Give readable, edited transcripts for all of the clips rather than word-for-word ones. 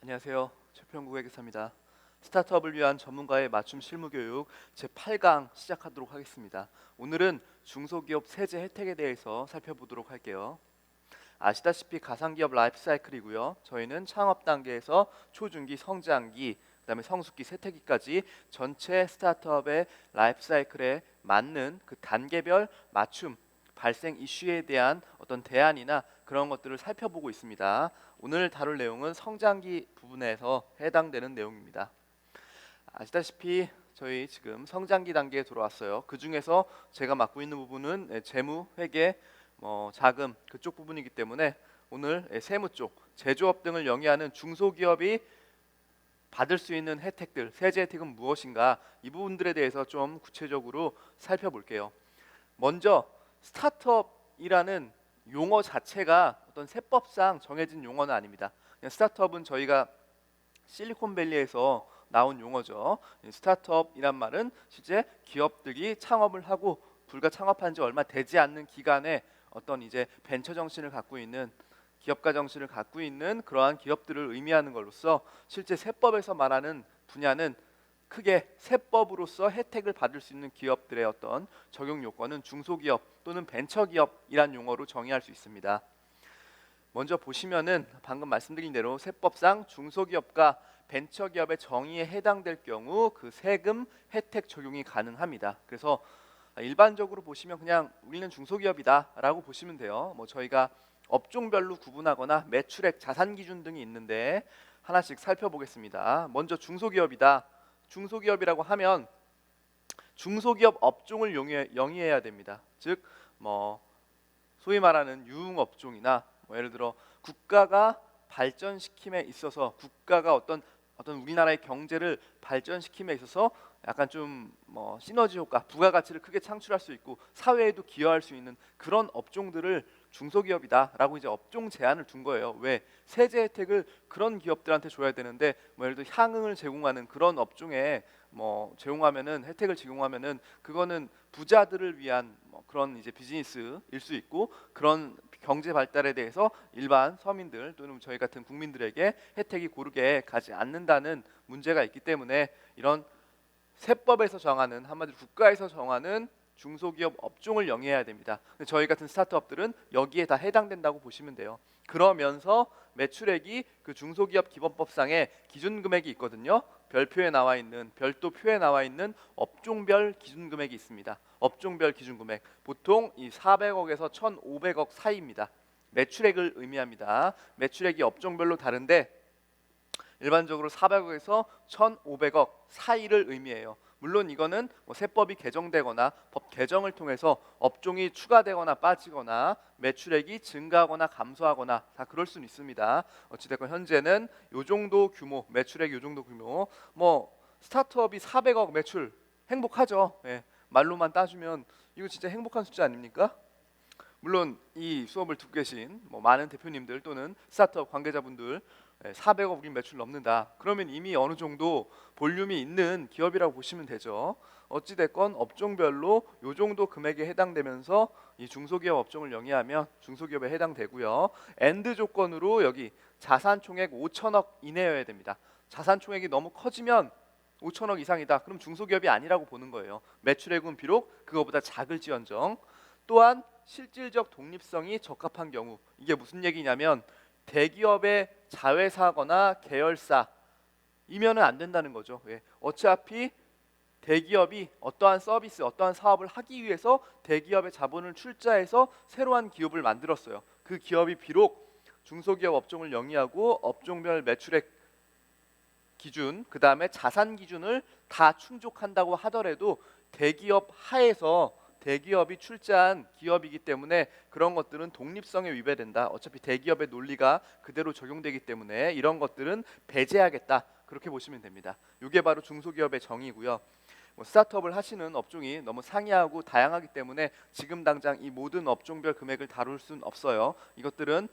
안녕하세요. 최평국 회계사입니다. 스타트업을 위한 전문가의 맞춤 실무 교육 제8강 시작하도록 하겠습니다. 오늘은 중소기업 세제 혜택에 대해서 살펴보도록 할게요. 아시다시피 가상기업 라이프 사이클이고요. 저희는 창업 단계에서 초중기 성장기, 그다음에 성숙기, 쇠퇴기까지 전체 스타트업의 라이프 사이클에 맞는 그 단계별 맞춤 발생 이슈에 대한 어떤 대안이나 그런 것들을 살펴보고 있습니다. 오늘 다룰 내용은 성장기 부분에서 해당되는 내용입니다. 아시다시피 저희 지금 성장기 단계에 들어왔어요. 그 중에서 제가 맡고 있는 부분은 재무, 회계, 자금 그쪽 부분이기 때문에 오늘 세무 쪽, 제조업 등을 영위하는 중소기업이 받을 수 있는 혜택들, 세제 혜택은 무엇인가 이 부분들에 대해서 좀 구체적으로 살펴볼게요. 먼저 스타트업이라는 용어 자체가 어떤 세법상 정해진 용어는 아닙니다. 그냥 스타트업은 저희가 실리콘밸리에서 나온 용어죠. 스타트업이란 말은 실제 기업들이 창업을 하고 불과 창업한 지 얼마 되지 않는 기간에 어떤 이제 벤처 정신을 갖고 있는 기업가 정신을 갖고 있는 그러한 기업들을 의미하는 것으로서 실제 세법에서 말하는 분야는 크게 세법으로서 혜택을 받을 수 있는 기업들의 어떤 적용 요건은 중소기업 또는 벤처기업이란 용어로 정의할 수 있습니다. 먼저 보시면은 방금 말씀드린 대로 세법상 중소기업과 벤처기업의 정의에 해당될 경우 그 세금 혜택 적용이 가능합니다. 그래서 일반적으로 보시면 그냥 우리는 중소기업이다라고 보시면 돼요. 저희가 업종별로 구분하거나 매출액, 자산 기준 등이 있는데 하나씩 살펴보겠습니다. 먼저 중소기업이다. 중소기업이라고 하면 중소기업 업종을 영위해야 됩니다. 즉 소위 말하는 유흥업종이나 예를 들어 국가가 발전시킴에 있어서 국가가 어떤 우리나라의 경제를 발전시킴에 있어서 약간 좀 시너지 효과, 부가가치를 크게 창출할 수 있고 사회에도 기여할 수 있는 그런 업종들을 중소기업이다라고 이제 업종 제한을 둔 거예요. 왜? 세제 혜택을 그런 기업들한테 줘야 되는데 예를 들어 향응을 제공하는 그런 업종에 제공하면은 혜택을 제공하면은 그거는 부자들을 위한 그런 이제 비즈니스일 수 있고 그런 경제 발달에 대해서 일반 서민들 또는 저희 같은 국민들에게 혜택이 고르게 가지 않는다는 문제가 있기 때문에 이런 세법에서 정하는 한마디로 국가에서 정하는 중소기업 업종을 영위해야 됩니다. 근데 저희 같은 스타트업들은 여기에 다 해당된다고 보시면 돼요. 그러면서 매출액이 그 중소기업 기본법상의 기준 금액이 있거든요. 별표에 나와 있는 별도표에 나와 있는 업종별 기준 금액이 있습니다. 업종별 기준 금액 보통 이 400억에서 1,500억 사이입니다. 매출액을 의미합니다. 매출액이 업종별로 다른데 일반적으로 400억에서 1,500억 사이를 의미해요. 물론 이거는 세법이 개정되거나 법 개정을 통해서 업종이 추가되거나 빠지거나 매출액이 증가하거나 감소하거나 다 그럴 수는 있습니다. 어찌됐건 현재는 요 정도 규모, 매출액 요 정도 규모, 스타트업이 400억 매출 행복하죠. 예, 말로만 따주면 이거 진짜 행복한 숫자 아닙니까? 물론 이 수업을 듣고 계신 많은 대표님들 또는 스타트업 관계자분들 400억 우리 매출 넘는다. 그러면 이미 어느 정도 볼륨이 있는 기업이라고 보시면 되죠. 어찌됐건 업종별로 요 정도 금액에 해당되면서 이 중소기업 업종을 영위하면 중소기업에 해당되고요. 엔드 조건으로 여기 자산 총액 5천억 이내여야 됩니다. 자산 총액이 너무 커지면 5천억 이상이다. 그럼 중소기업이 아니라고 보는 거예요. 매출액은 비록 그거보다 작을지언정. 또한 실질적 독립성이 적합한 경우 이게 무슨 얘기냐면 대기업의 자회사거나 계열사이면은 안 된다는 거죠. 예. 어차피 대기업이 어떠한 서비스, 어떠한 사업을 하기 위해서 대기업의 자본을 출자해서 새로운 기업을 만들었어요. 그 기업이 비록 중소기업 업종을 영위하고 업종별 매출액 기준, 그 다음에 자산 기준을 다 충족한다고 하더라도 대기업 하에서 대기업이 출자한 기업이기 때문에 그런 것들은 독립성에 위배된다. 어차피 대기업의 논리가 그대로 적용되기 때문에 이런 것들은 배제하겠다. 그렇게 보시면 됩니다. 이게 바로 중소기업의 정의고요. 스타트업을 하시는 업종이 너무 상이하고 다양하기 때문에 지금 당장 이 모든 업종별 금액을 다룰 수는 없어요. 이것들은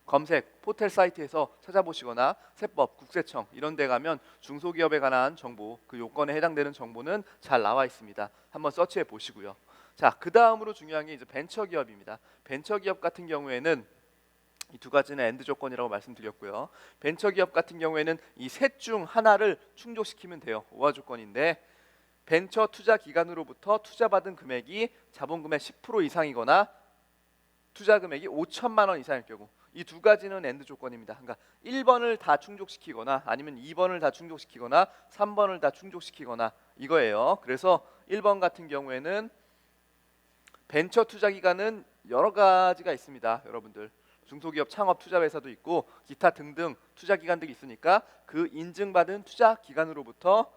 검색, 포털 사이트에서 찾아보시거나 세법, 국세청 이런 데 가면 중소기업에 관한 정보, 그 요건에 해당되는 정보는 잘 나와 있습니다. 한번 서치해 보시고요. 자, 그 다음으로 중요한 게 이제 벤처기업입니다. 벤처기업 같은 경우에는 이 두 가지는 엔드 조건이라고 말씀드렸고요. 벤처기업 같은 경우에는 이 셋 중 하나를 충족시키면 돼요. 오화 조건인데 벤처 투자 기관으로부터 투자받은 금액이 자본금의 10% 이상이거나 투자 금액이 5천만 원 이상일 경우, 이 두 가지는 엔드 조건입니다. 그러니까 1번을 다 충족시키거나 아니면 2번을 다 충족시키거나 3번을 다 충족시키거나 이거예요. 그래서 1번 같은 경우에는 벤처 투자 기관은 여러 가지가 있습니다. 여러분들 중소기업 창업 투자 회사도 있고 기타 등등 투자 기관들이 있으니까 그 인증받은 투자 기관으로부터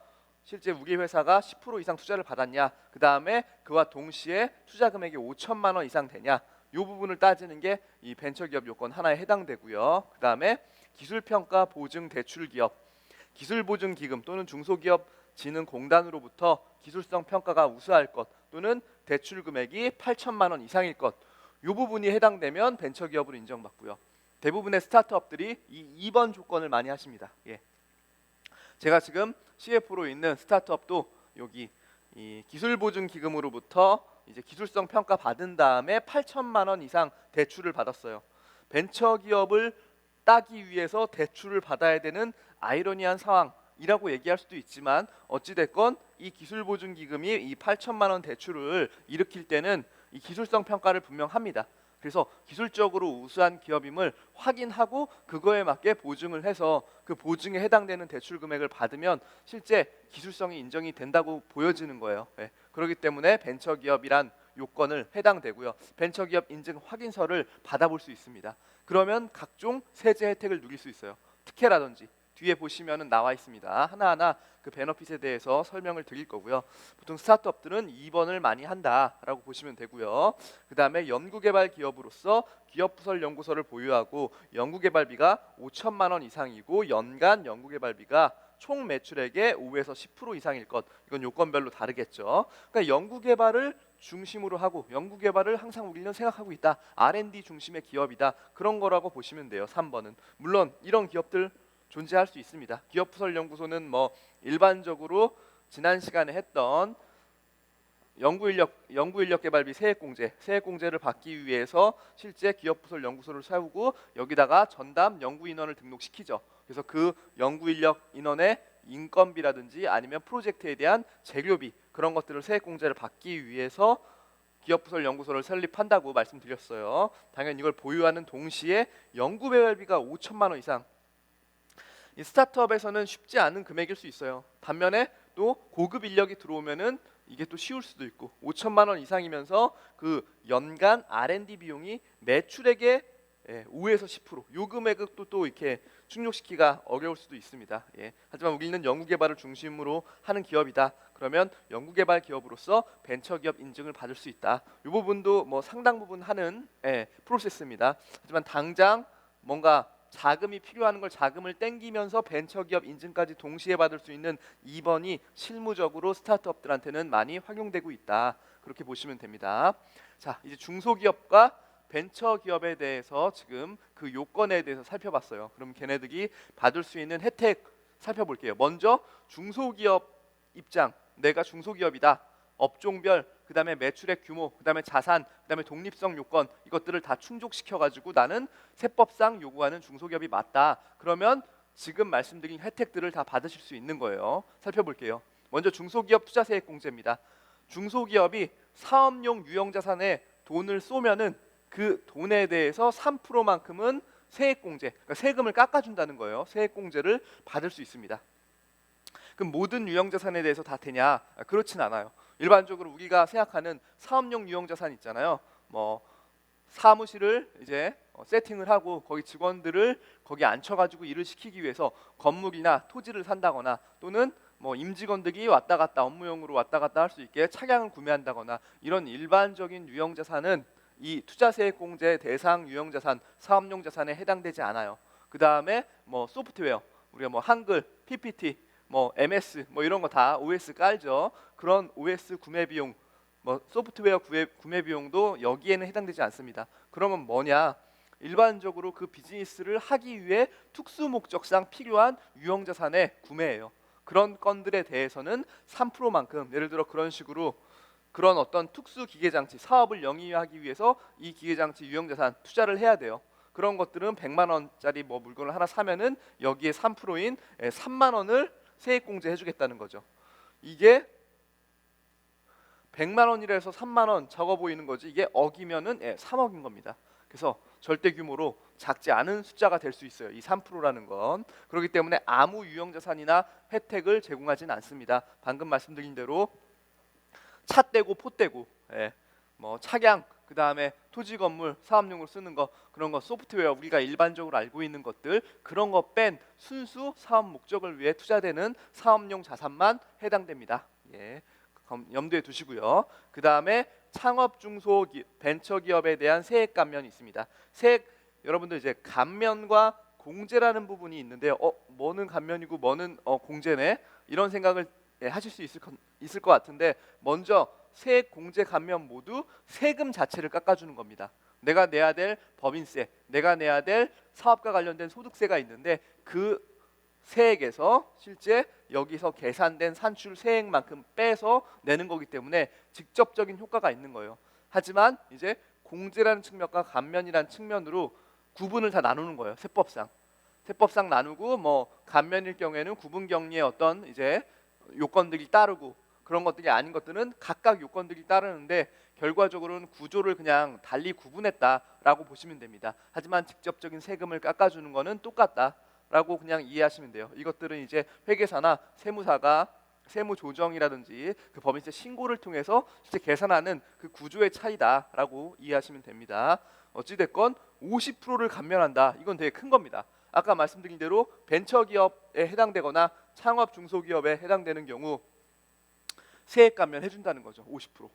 실제 우리 회사가 10% 이상 투자를 받았냐, 그 다음에 그와 동시에 투자 금액이 5천만 원 이상 되냐, 이 부분을 따지는 게 이 벤처기업 요건 하나에 해당되고요. 그 다음에 기술평가 보증 대출 기업, 기술보증기금 또는 중소기업진흥공단으로부터 기술성 평가가 우수할 것 또는 대출 금액이 8천만 원 이상일 것, 이 부분이 해당되면 벤처기업으로 인정받고요. 대부분의 스타트업들이 이 2번 조건을 많이 하십니다. 예. 제가 지금 CF로 있는 스타트업도 여기 이 기술보증기금으로부터 이제 기술성 평가 받은 다음에 8천만 원 이상 대출을 받았어요. 벤처기업을 따기 위해서 대출을 받아야 되는 아이러니한 상황이라고 얘기할 수도 있지만 어찌됐건 이 기술보증기금이 이 8천만 원 대출을 일으킬 때는 이 기술성 평가를 분명 합니다. 그래서 기술적으로 우수한 기업임을 확인하고 그거에 맞게 보증을 해서 그 보증에 해당되는 대출 금액을 받으면 실제 기술성이 인정이 된다고 보여지는 거예요. 네. 그렇기 때문에 벤처기업이란 요건을 해당되고요. 벤처기업 인증 확인서를 받아볼 수 있습니다. 그러면 각종 세제 혜택을 누릴 수 있어요. 특혜라든지 뒤에 보시면은 나와 있습니다. 하나하나 그 베너핏에 대해서 설명을 드릴 거고요. 보통 스타트업들은 2번을 많이 한다라고 보시면 되고요. 그 다음에 연구개발 기업으로서 기업부설 연구소를 보유하고 연구개발비가 5천만 원 이상이고 연간 연구개발비가 총 매출액의 5에서 10% 이상일 것. 이건 요건별로 다르겠죠. 그러니까 연구개발을 중심으로 하고 연구개발을 항상 우리는 생각하고 있다. R&D 중심의 기업이다. 그런 거라고 보시면 돼요. 3번은. 물론 이런 기업들 존재할 수 있습니다. 기업부설연구소는 뭐 일반적으로 지난 시간에 했던 연구인력 개발비 세액공제를 받기 위해서 실제 기업부설연구소를 세우고 여기다가 전담 연구인원을 등록시키죠. 그래서 그 연구인력 인원의 인건비라든지 아니면 프로젝트에 대한 재료비 그런 것들을 세액공제를 받기 위해서 기업부설연구소를 설립한다고 말씀드렸어요. 당연히 이걸 보유하는 동시에 연구개발비가 5천만 원 이상, 이 스타트업에서는 쉽지 않은 금액일 수 있어요. 반면에 또 고급 인력이 들어오면은 이게 또 쉬울 수도 있고 5천만 원 이상이면서 그 연간 R&D 비용이 매출액의 5에서 10%, 요 금액을 또 이렇게 충족시키기가 어려울 수도 있습니다. 예. 하지만 우리는 연구개발을 중심으로 하는 기업이다. 그러면 연구개발 기업으로서 벤처기업 인증을 받을 수 있다. 이 부분도 뭐 상당 부분 하는 프로세스입니다. 하지만 당장 뭔가 자금이 필요한 걸 자금을 땡기면서 벤처기업 인증까지 동시에 받을 수 있는 2번이 실무적으로 스타트업들한테는 많이 활용되고 있다. 그렇게 보시면 됩니다. 자, 이제 중소기업과 벤처기업에 대해서 지금 그 요건에 대해서 살펴봤어요. 그럼 걔네들이 받을 수 있는 혜택 살펴볼게요. 먼저 중소기업 입장, 내가 중소기업이다. 업종별, 그 다음에 매출액 규모, 그 다음에 자산, 그 다음에 독립성 요건, 이것들을 다 충족시켜가지고 나는 세법상 요구하는 중소기업이 맞다. 그러면 지금 말씀드린 혜택들을 다 받으실 수 있는 거예요. 살펴볼게요. 먼저 중소기업 투자세액공제입니다. 중소기업이 사업용 유형자산에 돈을 쏘면은 그 돈에 대해서 3%만큼은 세액공제, 그러니까 세금을 깎아준다는 거예요. 세액공제를 받을 수 있습니다. 그럼 모든 유형자산에 대해서 다 되냐? 그렇진 않아요. 일반적으로 우리가 생각하는 사업용 유형자산 있잖아요. 뭐 사무실을 이제 세팅을 하고 거기 직원들을 거기 앉혀가지고 일을 시키기 위해서 건물이나 토지를 산다거나 또는 뭐 임직원들이 왔다 갔다 업무용으로 왔다 갔다 할 수 있게 차량을 구매한다거나 이런 일반적인 유형자산은 이 투자세액공제 대상 유형자산, 사업용 자산에 해당되지 않아요. 그 다음에 뭐 소프트웨어, 우리가 뭐 한글, PPT, 뭐 MS, 뭐 이런 거 다 OS 깔죠. 그런 OS 구매 비용, 뭐 소프트웨어 구매 비용도 여기에는 해당되지 않습니다. 그러면 뭐냐? 일반적으로 그 비즈니스를 하기 위해 특수 목적상 필요한 유형자산의 구매예요. 그런 건들에 대해서는 3%만큼, 예를 들어 그런 식으로 그런 어떤 특수 기계장치 사업을 영위하기 위해서 이 기계장치 유형자산 투자를 해야 돼요. 그런 것들은 100만 원짜리 뭐 물건을 하나 사면은 여기에 3%인 3만 원을 세액공제 해주겠다는 거죠. 이게 100만 원이라 해서 3만 원 적어 보이는 거지, 이게 어기면은 3억인 겁니다. 그래서 절대 규모로 작지 않은 숫자가 될 수 있어요. 이 3%라는 건. 그렇기 때문에 아무 유형자산이나 혜택을 제공하진 않습니다. 방금 말씀드린 대로 차 떼고 포 떼고, 뭐 차량, 그 다음에 토지 건물 사업용으로 쓰는 거, 그런 거 소프트웨어 우리가 일반적으로 알고 있는 것들, 그런 거 뺀 순수 사업 목적을 위해 투자되는 사업용 자산만 해당됩니다. 염두에 두시고요. 그 다음에 창업 중소기업, 벤처기업에 대한 세액 감면이 있습니다. 세액, 여러분들 이제 감면과 공제라는 부분이 있는데요. 뭐는 감면이고 뭐는 공제네, 이런 생각을 하실 수 있을 것 같은데, 먼저 세액, 공제, 감면 모두 세금 자체를 깎아주는 겁니다. 내가 내야 될 법인세, 내가 내야 될 사업과 관련된 소득세가 있는데, 그 세액에서 실제 여기서 계산된 산출 세액만큼 빼서 내는 거기 때문에 직접적인 효과가 있는 거예요. 하지만 이제 공제라는 측면과 감면이라는 측면으로 구분을 다 나누는 거예요. 세법상 나누고, 뭐 감면일 경우에는 구분경리의 어떤 이제 요건들이 따르고, 그런 것들이 아닌 것들은 각각 요건들이 따르는데 결과적으로는 구조를 그냥 달리 구분했다라고 보시면 됩니다. 하지만 직접적인 세금을 깎아주는 거는 똑같다라고 그냥 이해하시면 돼요. 이것들은 이제 회계사나 세무사가 세무조정이라든지 그 법인세 신고를 통해서 실제 계산하는 그 구조의 차이다라고 이해하시면 됩니다. 어찌됐건 50%를 감면한다. 이건 되게 큰 겁니다. 아까 말씀드린 대로 벤처기업에 해당되거나 창업 중소기업에 해당되는 경우 세액 감면 해준다는 거죠. 50%.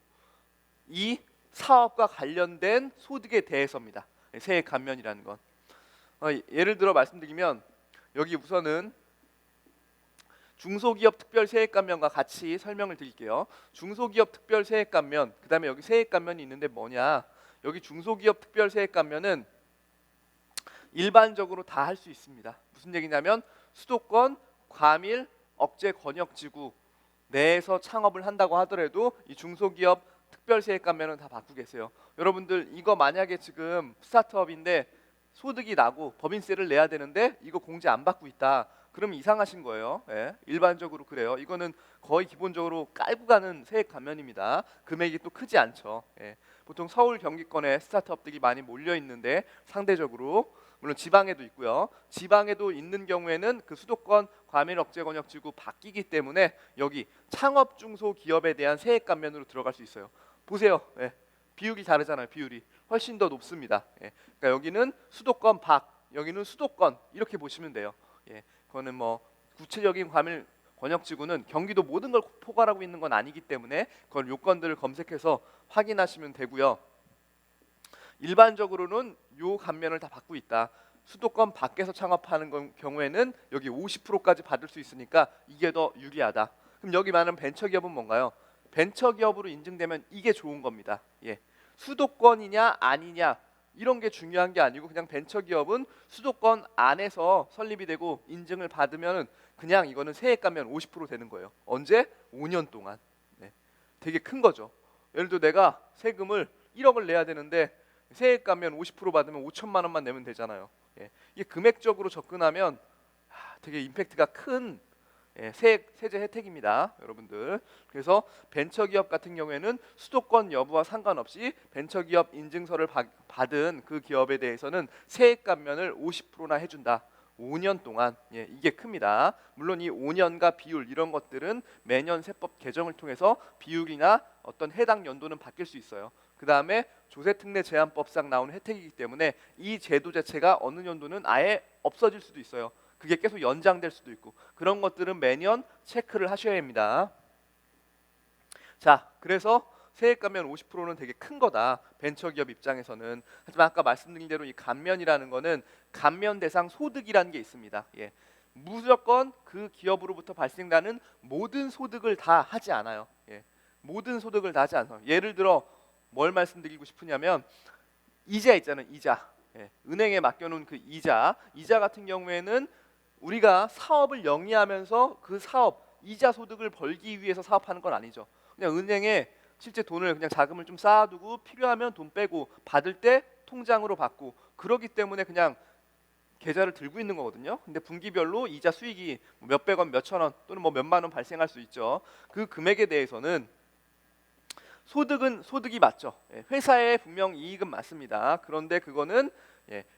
이 사업과 관련된 소득에 대해서입니다. 세액 감면이라는 건. 예를 들어 말씀드리면, 여기 우선은 중소기업 특별 세액 감면과 같이 설명을 드릴게요. 중소기업 특별 세액 감면, 그 다음에 여기 세액 감면이 있는데 뭐냐, 여기 중소기업 특별 세액 감면은 일반적으로 다 할 수 있습니다. 무슨 얘기냐면, 수도권, 과밀, 억제 권역지구 내에서 창업을 한다고 하더라도 이 중소기업 특별세액 감면은 다 받고 계세요. 여러분들 이거 만약에 지금 스타트업인데 소득이 나고 법인세를 내야 되는데 이거 공제 안 받고 있다, 그럼 이상하신 거예요. 일반적으로 그래요. 이거는 거의 기본적으로 깔고 가는 세액 감면입니다. 금액이 또 크지 않죠. 보통 서울 경기권에 스타트업들이 많이 몰려 있는데, 상대적으로 물론 지방에도 있고요. 지방에도 있는 경우에는 그 수도권, 과밀, 억제 권역지구 바뀌기 때문에 여기 창업 중소기업에 대한 세액 감면으로 들어갈 수 있어요. 보세요. 비율이 다르잖아요. 비율이 훨씬 더 높습니다. 그러니까 여기는 수도권 밖, 여기는 수도권, 이렇게 보시면 돼요. 그거는 뭐 구체적인 과밀 권역지구는 경기도 모든 걸 포괄하고 있는 건 아니기 때문에 그걸 요건들을 검색해서 확인하시면 되고요. 일반적으로는 요 감면을 다 받고 있다. 수도권 밖에서 창업하는 경우에는 여기 50%까지 받을 수 있으니까 이게 더 유리하다. 그럼 여기 많은 벤처기업은 뭔가요? 벤처기업으로 인증되면 이게 좋은 겁니다. 수도권이냐 아니냐 이런 게 중요한 게 아니고, 그냥 벤처기업은 수도권 안에서 설립이 되고 인증을 받으면 그냥 이거는 세액 감면 50% 되는 거예요. 언제? 5년 동안. 되게 큰 거죠. 예를 들어 내가 세금을 1억을 내야 되는데 세액 감면 50% 받으면 5천만 원만 내면 되잖아요. 이게 금액적으로 접근하면 되게 임팩트가 큰 세제 혜택입니다, 여러분들. 그래서 벤처기업 같은 경우에는 수도권 여부와 상관없이 벤처기업 인증서를 받은 그 기업에 대해서는 세액 감면을 50%나 해준다. 5년 동안. 이게 큽니다. 물론 이 5년과 비율 이런 것들은 매년 세법 개정을 통해서 비율이나 어떤 해당 연도는 바뀔 수 있어요. 그 다음에 조세특례 제한법상 나오는 혜택이기 때문에 이 제도 자체가 어느 연도는 아예 없어질 수도 있어요. 그게 계속 연장될 수도 있고, 그런 것들은 매년 체크를 하셔야 합니다. 자, 그래서 세액 감면 50%는 되게 큰 거다, 벤처기업 입장에서는. 하지만 아까 말씀드린 대로 이 감면이라는 거는 감면 대상 소득이라는 게 있습니다. 무조건 그 기업으로부터 발생나는 모든 소득을 다 하지 않아요. 모든 소득을 다 하지 않아요. 예를 들어 뭘 말씀드리고 싶으냐면, 이자 있잖아요. 이자. 은행에 맡겨놓은 그 이자 같은 경우에는 우리가 사업을 영위하면서 그 사업 이자 소득을 벌기 위해서 사업하는 건 아니죠. 그냥 은행에 실제 돈을, 그냥 자금을 좀 쌓아두고 필요하면 돈 빼고 받을 때 통장으로 받고 그러기 때문에 그냥 계좌를 들고 있는 거거든요. 근데 분기별로 이자 수익이 몇백 원, 몇천 원 또는 뭐 몇만 원 발생할 수 있죠. 그 금액에 대해서는 소득은 소득이 맞죠. 회사의 분명 이익은 맞습니다. 그런데 그거는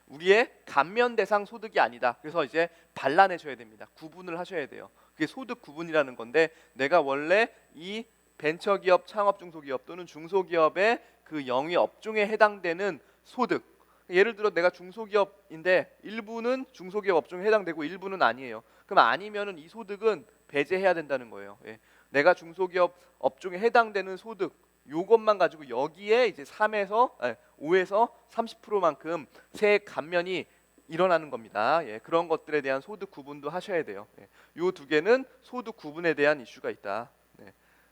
우리의 감면 대상 소득이 아니다. 그래서 이제 반란해 줘야 됩니다. 구분을 하셔야 돼요. 그게 소득 구분이라는 건데 내가 원래 이 벤처기업, 창업 중소기업 또는 중소기업의 그 영위 업종에 해당되는 소득, 예를 들어 내가 중소기업인데 일부는 중소기업 업종에 해당되고 일부는 아니에요. 그럼 아니면은 이 소득은 배제해야 된다는 거예요. 내가 중소기업 업종에 해당되는 소득 요것만 가지고 여기에 이제 5에서 30%만큼 세액 감면이 일어나는 겁니다. 그런 것들에 대한 소득 구분도 하셔야 돼요. 요 두 개는 소득 구분에 대한 이슈가 있다.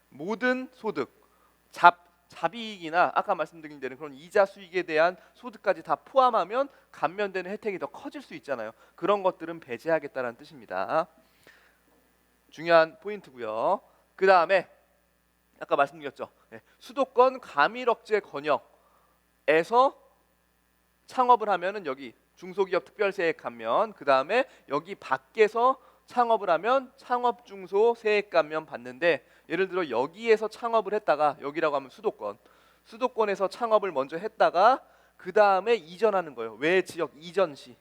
모든 소득, 잡이익이나 아까 말씀드린 대로 그런 이자 수익에 대한 소득까지 다 포함하면 감면되는 혜택이 더 커질 수 있잖아요. 그런 것들은 배제하겠다는 뜻입니다. 중요한 포인트고요. 그 다음에 아까 말씀드렸죠. 수도권 가밀억제 권역에서 창업을 하면은 여기 중소기업 특별세액 감면, 그 다음에 여기 밖에서 창업을 하면 창업 중소 세액 감면 받는데, 예를 들어 여기에서 창업을 했다가, 여기라고 하면 수도권에서 창업을 먼저 했다가 그 다음에 이전하는 거예요. 외 지역 이전 시.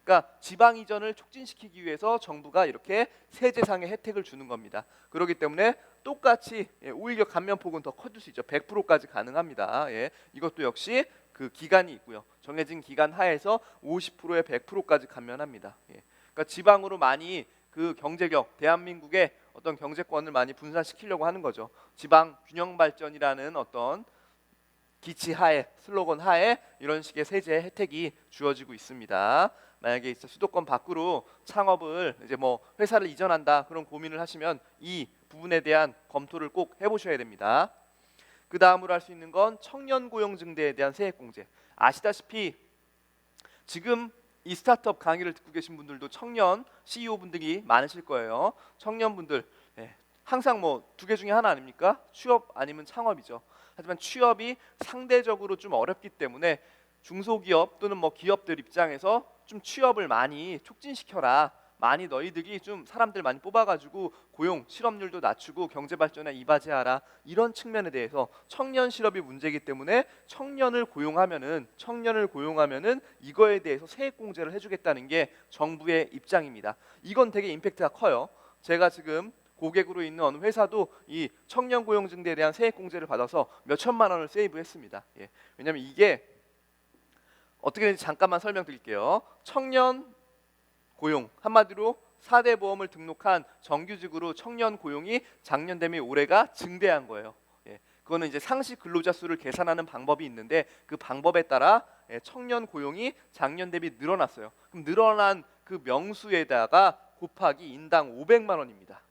그러니까 지방 이전을 촉진시키기 위해서 정부가 이렇게 세제상의 혜택을 주는 겁니다. 그렇기 때문에 똑같이 오히려 감면폭은 더 커질 수 있죠. 100%까지 가능합니다. 이것도 역시 그 기간이 있고요. 정해진 기간 하에서 50%에 100%까지 감면합니다. 그러니까 지방으로 많이 그 경제력, 대한민국의 어떤 경제권을 많이 분산시키려고 하는 거죠. 지방 균형 발전이라는 어떤 기치 하에, 슬로건 하에 이런 식의 세제 혜택이 주어지고 있습니다. 만약에 이제 수도권 밖으로 창업을 이제 뭐 회사를 이전한다 그런 고민을 하시면 이 부분에 대한 검토를 꼭 해보셔야 됩니다. 그 다음으로 할 수 있는 건 청년 고용 증대에 대한 세액 공제. 아시다시피 지금 이 스타트업 강의를 듣고 계신 분들도 청년 CEO 분들이 많으실 거예요. 청년분들 항상 뭐 두 개 중에 하나 아닙니까? 취업 아니면 창업이죠. 하지만 취업이 상대적으로 좀 어렵기 때문에 중소기업 또는 뭐 기업들 입장에서 좀 취업을 많이 촉진시켜라. 많이 너희들이 좀 사람들 많이 뽑아가지고 고용 실업률도 낮추고 경제 발전에 이바지하라. 이런 측면에 대해서 청년 실업이 문제이기 때문에 청년을 고용하면은 이거에 대해서 세액 공제를 해주겠다는 게 정부의 입장입니다. 이건 되게 임팩트가 커요. 제가 지금 고객으로 있는 어느 회사도 이 청년 고용 증대에 대한 세액 공제를 받아서 몇 천만 원을 세이브했습니다. 왜냐하면 이게 어떻게 되는지 잠깐만 설명드릴게요. 청년 고용, 한마디로 4대 보험을 등록한 정규직으로 청년 고용이 작년 대비 올해가 증대한 거예요. 그거는 이제 상시 근로자 수를 계산하는 방법이 있는데 그 방법에 따라 청년 고용이 작년 대비 늘어났어요. 그럼 늘어난 그 명수에다가 곱하기 인당 500만 원입니다.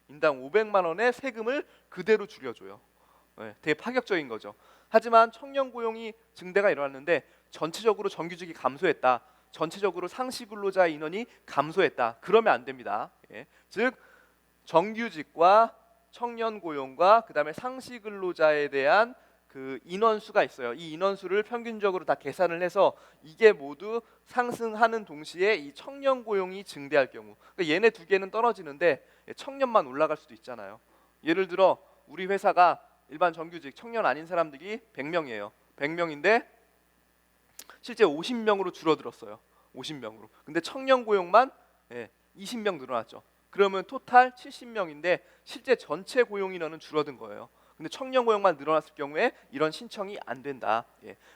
인당 500만 원의 세금을 그대로 줄여줘요. 되게 파격적인 거죠. 하지만 청년 고용이 증대가 일어났는데 전체적으로 정규직이 감소했다. 전체적으로 상시 근로자 인원이 감소했다. 그러면 안 됩니다. 즉 정규직과 청년 고용과 그다음에 상시 근로자에 대한 그 인원수가 있어요. 이 인원수를 평균적으로 다 계산을 해서 이게 모두 상승하는 동시에 이 청년 고용이 증대할 경우, 그러니까 얘네 두 개는 떨어지는데 청년만 올라갈 수도 있잖아요. 예를 들어 우리 회사가 일반 정규직 청년 아닌 사람들이 100명이에요. 100명인데 실제 50명으로 줄어들었어요. 50명으로. 근데 청년 고용만 20명 늘어났죠. 그러면 토탈 70명인데 실제 전체 고용 인원은 줄어든 거예요. 근데 청년 고용만 늘어났을 경우에 이런 신청이 안 된다.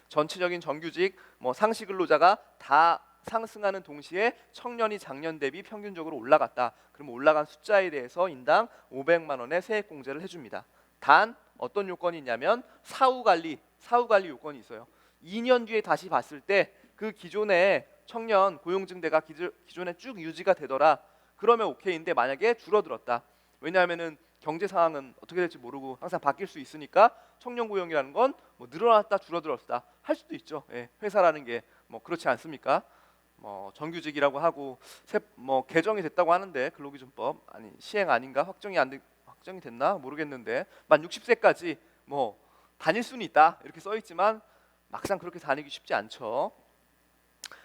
전체적인 정규직 상시 근로자가 다 상승하는 동시에 청년이 작년 대비 평균적으로 올라갔다. 그러면 올라간 숫자에 대해서 인당 500만 원의 세액 공제를 해줍니다. 단 어떤 요건이 있냐면 사후 관리 요건이 있어요. 2년 뒤에 다시 봤을 때 그 기존의 청년 고용 증대가 기존에 쭉 유지가 되더라. 그러면 오케이인데 만약에 줄어들었다. 왜냐하면은 경제 상황은 어떻게 될지 모르고 항상 바뀔 수 있으니까 청년 고용이라는 건 뭐 늘어났다 줄어들었다 할 수도 있죠. 회사라는 게 뭐 그렇지 않습니까? 정규직이라고 하고 개정이 됐다고 하는데 근로기준법 시행 아닌가 확정이 됐나 모르겠는데 만 60세까지 다닐 수는 있다 이렇게 써 있지만 막상 그렇게 다니기 쉽지 않죠.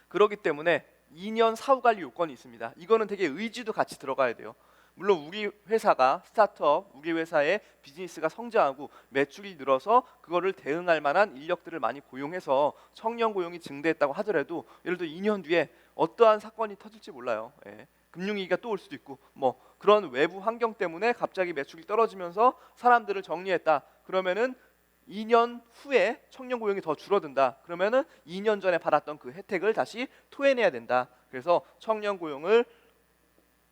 그렇기 때문에 2년 사후 관리 요건이 있습니다. 이거는 되게 의지도 같이 들어가야 돼요. 물론 우리 회사가 스타트업, 우리 회사의 비즈니스가 성장하고 매출이 늘어서 그거를 대응할 만한 인력들을 많이 고용해서 청년 고용이 증대했다고 하더라도 예를 들어 2년 뒤에 어떠한 사건이 터질지 몰라요. 예. 금융위기가 또 올 수도 있고 뭐 그런 외부 환경 때문에 갑자기 매출이 떨어지면서 사람들을 정리했다. 그러면은 2년 후에 청년 고용이 더 줄어든다. 그러면은 2년 전에 받았던 그 혜택을 다시 토해내야 된다. 그래서 청년 고용을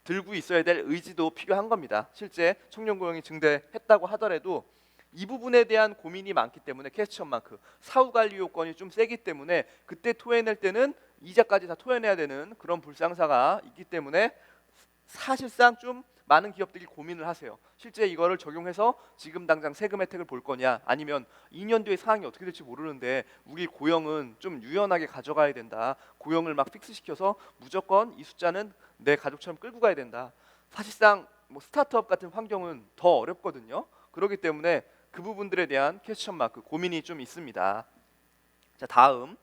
들고 있어야 될 의지도 필요한 겁니다. 실제 청년 고용이 증대했다고 하더라도 이 부분에 대한 고민이 많기 때문에 캐스천마크 사후 관리 요건이 좀 세기 때문에 그때 토해낼 때는 이자까지 다 토해내야 되는 그런 불상사가 있기 때문에 사실상 좀 많은 기업들이 고민을 하세요. 실제 이거를 적용해서 지금 당장 세금 혜택을 볼 거냐, 아니면 2년 뒤에 상황이 어떻게 될지 모르는데 우리 고용은 좀 유연하게 가져가야 된다. 고용을 막 픽스시켜서 무조건 이 숫자는 내 가족처럼 끌고 가야 된다. 사실상 뭐 스타트업 같은 환경은 더 어렵거든요. 그렇기 때문에 그 부분들에 대한 퀘스천 마크 고민이 좀 있습니다. 자, 다음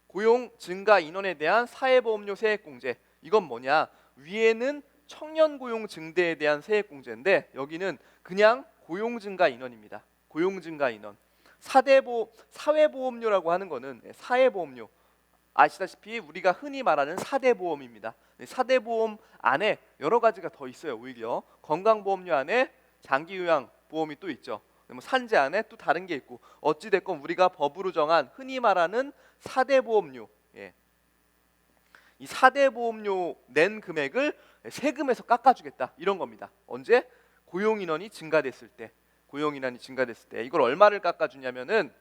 고용 증가 인원에 대한 사회보험료 세액공제. 이건 뭐냐? 위에는 청년 고용 증대에 대한 세액공제인데 여기는 그냥 고용 증가 인원입니다. 고용 증가 인원. 사회보험료라고 하는 거는 사회보험료. 아시다시피 우리가 흔히 말하는 4대 보험입니다. 4대 보험 안에 여러 가지가 더 있어요. 오히려 건강보험료 안에 장기요양보험이 또 있죠. 뭐 산재 안에 또 다른 게 있고 어찌 됐건 우리가 법으로 정한 흔히 말하는 4대 보험료. 예. 이 4대 보험료 낸 금액을 세금에서 깎아주겠다 이런 겁니다. 언제? 고용 인원이 증가됐을 때. 고용 인원이 증가됐을 때 이걸 얼마를 깎아주냐면은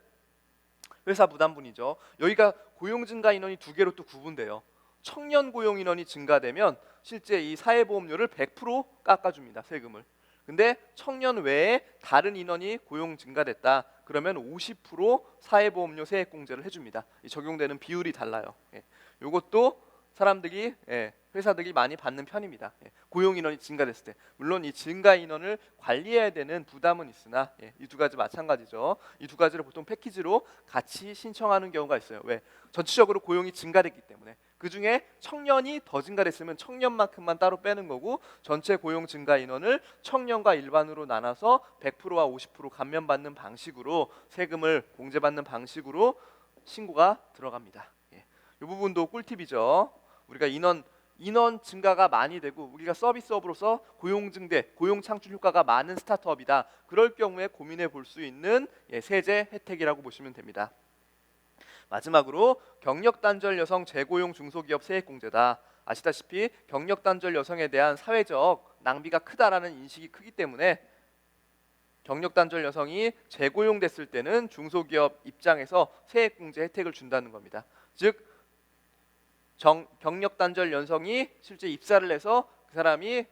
회사 부담분이죠. 여기가 고용 증가 인원이 두 개로 또 구분돼요. 청년 고용 인원이 증가되면 실제 이 사회보험료를 100% 깎아줍니다. 세금을. 근데 청년 외에 다른 인원이 고용 증가됐다. 그러면 50% 사회보험료 세액공제를 해줍니다. 이 적용되는 비율이 달라요. 예. 이것도 사람들이 회사들이 많이 받는 편입니다. 고용 인원이 증가됐을 때 물론 이 증가 인원을 관리해야 되는 부담은 있으나 이 두 가지 마찬가지죠. 이 두 가지를 보통 패키지로 같이 신청하는 경우가 있어요. 왜? 전체적으로 고용이 증가됐기 때문에 그 중에 청년이 더 증가됐으면 청년만큼만 따로 빼는 거고 전체 고용 증가 인원을 청년과 일반으로 나눠서 100%와 50% 감면받는 방식으로 세금을 공제받는 방식으로 신고가 들어갑니다. 이 부분도 꿀팁이죠. 우리가 인원 증가가 많이 되고 우리가 서비스업으로서 고용 증대, 고용 창출 효과가 많은 스타트업이다. 그럴 경우에 고민해 볼 수 있는 세제 혜택이라고 보시면 됩니다. 마지막으로 경력 단절 여성 재고용 중소기업 세액공제다. 아시다시피 경력 단절 여성에 대한 사회적 낭비가 크다라는 인식이 크기 때문에 경력 단절 여성이 재고용됐을 때는 중소기업 입장에서 세액공제 혜택을 준다는 겁니다. 즉 경력 단절 여성이 실제 입사를 해서 그 사람이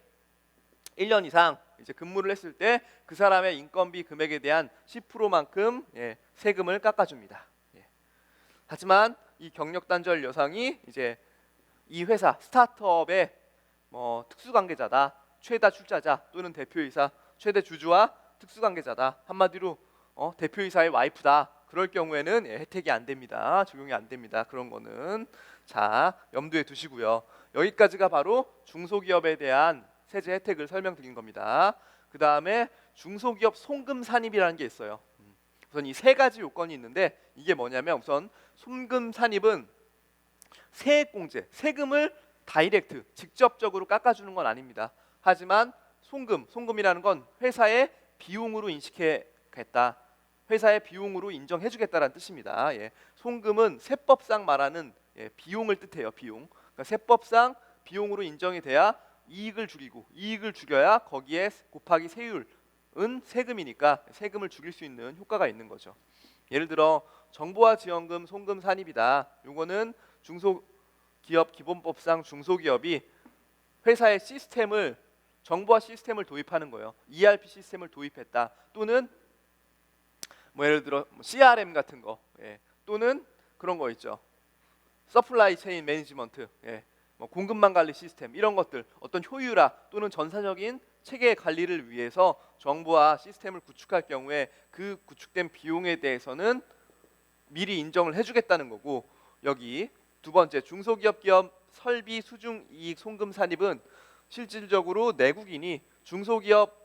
1년 이상 이제 근무를 했을 때 그 사람의 인건비 금액에 대한 10%만큼 세금을 깎아줍니다. 하지만 이 경력 단절 여성이 이제 이 회사 스타트업의 특수관계자다, 최다 출자자 또는 대표이사, 최대 주주와 특수관계자다. 한마디로 대표이사의 와이프다. 그럴 경우에는 혜택이 안 됩니다. 적용이 안 됩니다. 그런 거는 자 염두에 두시고요. 여기까지가 바로 중소기업에 대한 세제 혜택을 설명드린 겁니다. 그 다음에 중소기업 송금 산입이라는 게 있어요. 우선 이 세 가지 요건이 있는데 이게 뭐냐면 우선 송금 산입은 세액공제, 세금을 다이렉트, 직접적으로 깎아주는 건 아닙니다. 하지만 송금이라는 건 회사의 비용으로 인식하겠다. 회사의 비용으로 인정해주겠다라는 뜻입니다. 송금은 세법상 말하는 비용을 뜻해요. 비용. 그러니까 세법상 비용으로 인정이 돼야 이익을 줄이고 이익을 줄여야 거기에 곱하기 세율은 세금이니까 세금을 줄일 수 있는 효과가 있는 거죠. 예를 들어 정보화 지원금 송금 산입이다. 요거는 중소기업 기본법상 중소기업이 회사의 시스템을 정보화 시스템을 도입하는 거예요. ERP 시스템을 도입했다. 또는 예를 들어 CRM 같은 거 또는 그런 거 있죠. 서플라이 체인 매니지먼트 공급망 관리 시스템 이런 것들 어떤 효율화 또는 전사적인 체계 관리를 위해서 정보화 시스템을 구축할 경우에 그 구축된 비용에 대해서는 미리 인정을 해주겠다는 거고, 여기 두 번째 중소기업 기업 설비 수중 이익 송금 산입은 실질적으로 내국인이 중소기업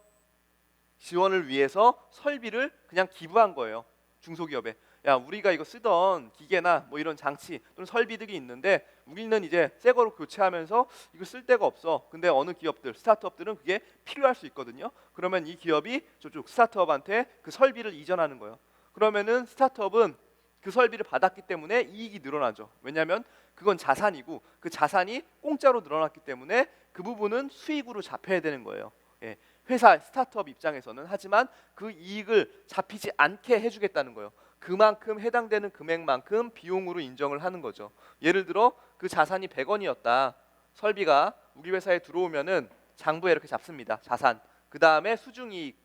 지원을 위해서 설비를 그냥 기부한 거예요. 중소기업에. 야, 우리가 이거 쓰던 기계나 뭐 이런 장치 또는 설비들이 있는데 우리는 이제 새 거로 교체하면서 이거 쓸 데가 없어. 근데 어느 기업들, 스타트업들은 그게 필요할 수 있거든요. 그러면 이 기업이 저쪽 스타트업한테 그 설비를 이전하는 거예요. 그러면은 스타트업은 그 설비를 받았기 때문에 이익이 늘어나죠. 왜냐하면 그건 자산이고 그 자산이 공짜로 늘어났기 때문에 그 부분은 수익으로 잡혀야 되는 거예요. 예. 회사 스타트업 입장에서는. 하지만 그 이익을 잡히지 않게 해주겠다는 거예요. 그만큼 해당되는 금액만큼 비용으로 인정을 하는 거죠. 예를 들어 그 자산이 100원이었다. 설비가 우리 회사에 들어오면은 장부에 이렇게 잡습니다. 자산. 그 다음에 수중이익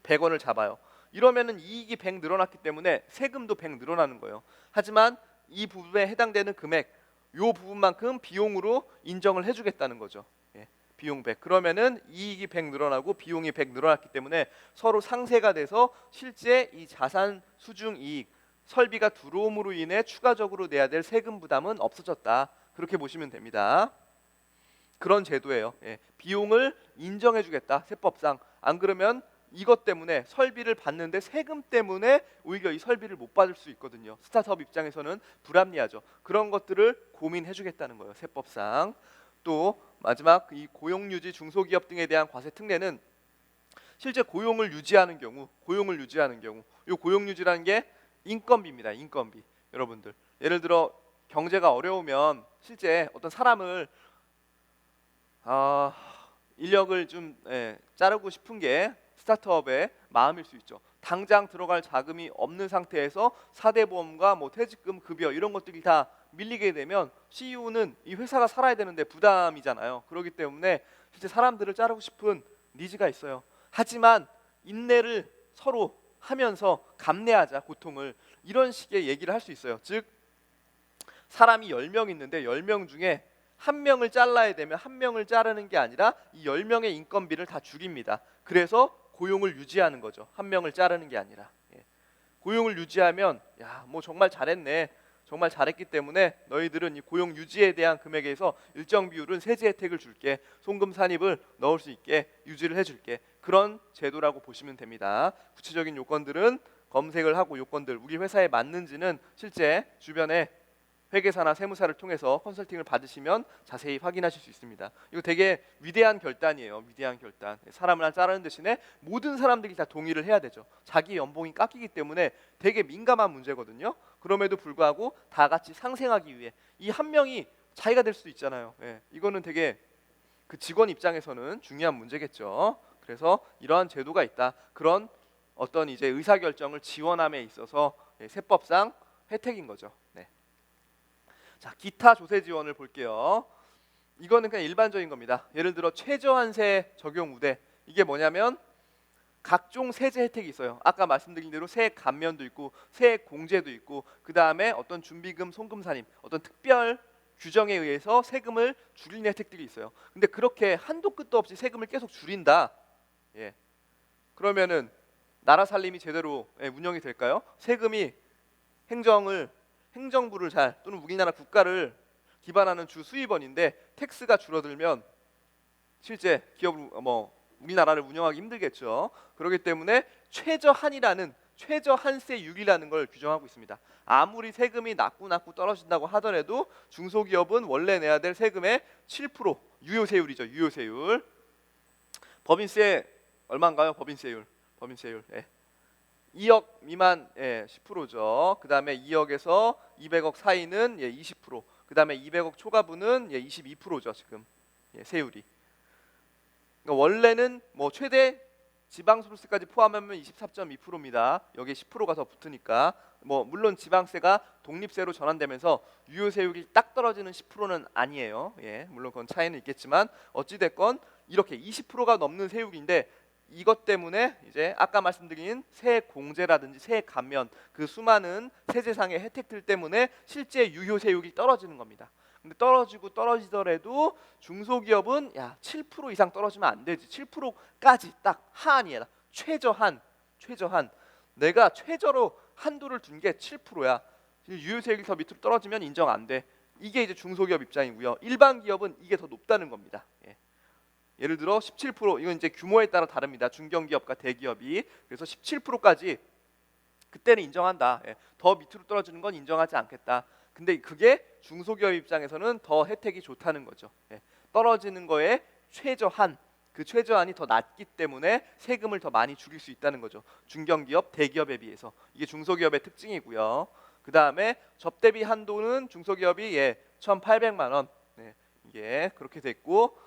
100원을 잡아요. 이러면은 이익이 100 늘어났기 때문에 세금도 100 늘어나는 거예요. 하지만 이 부분에 해당되는 금액, 요 부분만큼 비용으로 인정을 해주겠다는 거죠. 예, 비용 100. 그러면은 이익이 100 늘어나고 비용이 100 늘어났기 때문에 서로 상쇄가 돼서 실제 이 자산 수중 이익, 설비가 들어옴으로 인해 추가적으로 내야 될 세금 부담은 없어졌다. 그렇게 보시면 됩니다. 그런 제도예요. 예, 비용을 인정해주겠다. 세법상. 안 그러면 이것 때문에 설비를 받는데 세금 때문에 오히려 이 설비를 못 받을 수 있거든요. 스타트업 입장에서는 불합리하죠. 그런 것들을 고민해주겠다는 거예요. 세법상. 또 마지막 이 고용유지 중소기업 등에 대한 과세 특례는 실제 고용을 유지하는 경우, 이 고용유지라는 게 인건비입니다. 인건비. 여러분들 예를 들어 경제가 어려우면 실제 어떤 사람을 인력을 좀 자르고 싶은 게 스타트업의 마음일 수 있죠. 당장 들어갈 자금이 없는 상태에서 4대 보험과 뭐 퇴직금, 급여 이런 것들이 다 밀리게 되면 CEO는 이 회사가 살아야 되는데 부담이잖아요. 그렇기 때문에 실제 사람들을 자르고 싶은 니즈가 있어요. 하지만 인내를 서로 하면서 감내하자, 고통을. 이런 식의 얘기를 할 수 있어요. 즉 사람이 10명 있는데 10명 중에 한 명을 잘라야 되면 한 명을 자르는 게 아니라 이 10명의 인건비를 다 줄입니다. 그래서 고용을 유지하는 거죠. 한 명을 자르는 게 아니라. 예. 고용을 유지하면 야, 뭐 정말 잘했네. 정말 잘했기 때문에 너희들은 이 고용 유지에 대한 금액에서 일정 비율은 세제 혜택을 줄게. 송금 산입을 넣을 수 있게 유지를 해줄게. 그런 제도라고 보시면 됩니다. 구체적인 요건들은 검색을 하고 요건들 우리 회사에 맞는지는 실제 주변에 회계사나 세무사를 통해서 컨설팅을 받으시면 자세히 확인하실 수 있습니다. 이거 되게 위대한 결단이에요. 위대한 결단. 사람을 자르는 대신에 모든 사람들이 다 동의를 해야 되죠. 자기 연봉이 깎이기 때문에 되게 민감한 문제거든요. 그럼에도 불구하고 다 같이 상생하기 위해 이 한 명이 자기가 될 수도 있잖아요. 예, 이거는 되게 그 직원 입장에서는 중요한 문제겠죠. 그래서 이러한 제도가 있다. 그런 어떤 이제 의사결정을 지원함에 있어서 세법상 혜택인 거죠. 네. 자, 기타 조세 지원을 볼게요. 이거는 그냥 일반적인 겁니다. 예를 들어 최저한세 적용 우대. 이게 뭐냐면 각종 세제 혜택이 있어요. 아까 말씀드린 대로 세액 감면도 있고 세액 공제도 있고 그 다음에 어떤 준비금, 송금 산입, 어떤 특별 규정에 의해서 세금을 줄이는 혜택들이 있어요. 근데 그렇게 한도 끝도 없이 세금을 계속 줄인다. 예. 그러면은 나라 살림이 제대로 운영이 될까요? 세금이 행정부를 또는 우리나라 국가를 기반하는 주 수입원인데 텍스가 줄어들면 실제 우리나라를 운영하기 힘들겠죠. 그렇기 때문에 최저한세율이라는 걸 규정하고 있습니다. 아무리 세금이 낮고 떨어진다고 하더라도 중소기업은 원래 내야 될 세금의 7% 유효세율이죠. 유효세율. 법인세 얼마인가요? 법인세율. 예. 2억 미만 10%죠. 그 다음에 2억에서 200억 사이는 20%. 그 다음에 200억 초과분은 22%죠. 지금 세율이. 그러니까 원래는 뭐 최대 지방소득세까지 포함하면 24.2%입니다. 여기에 10%가 더 붙으니까 물론 지방세가 독립세로 전환되면서 유효세율이 딱 떨어지는 10%는 아니에요. 예, 물론 그건 차이는 있겠지만 어찌 됐건 이렇게 20%가 넘는 세율인데 이것 때문에 이제 아까 말씀드린 세액 공제라든지 세액 감면 그 수많은 세제상의 혜택들 때문에 실제 유효세율이 떨어지는 겁니다. 근데 떨어지더라도 중소기업은 7% 이상 떨어지면 안 되지. 7%까지 딱 하한이야. 최저한 내가 최저로 한도를 둔 게 7%야. 유효세율이 더 밑으로 떨어지면 인정 안 돼. 이게 이제 중소기업 입장이고요. 일반 기업은 이게 더 높다는 겁니다. 예를 들어 17%, 이건 이제 규모에 따라 다릅니다. 중견기업과 대기업이. 그래서 17%까지 그때는 인정한다. 더 밑으로 떨어지는 건 인정하지 않겠다. 근데 그게 중소기업 입장에서는 더 혜택이 좋다는 거죠. 떨어지는 거에 최저한, 그 최저한이 더 낮기 때문에 세금을 더 많이 줄일 수 있다는 거죠. 중견기업, 대기업에 비해서. 이게 중소기업의 특징이고요. 그 다음에 접대비 한도는 중소기업이 1,800만 원. 이게 그렇게 됐고,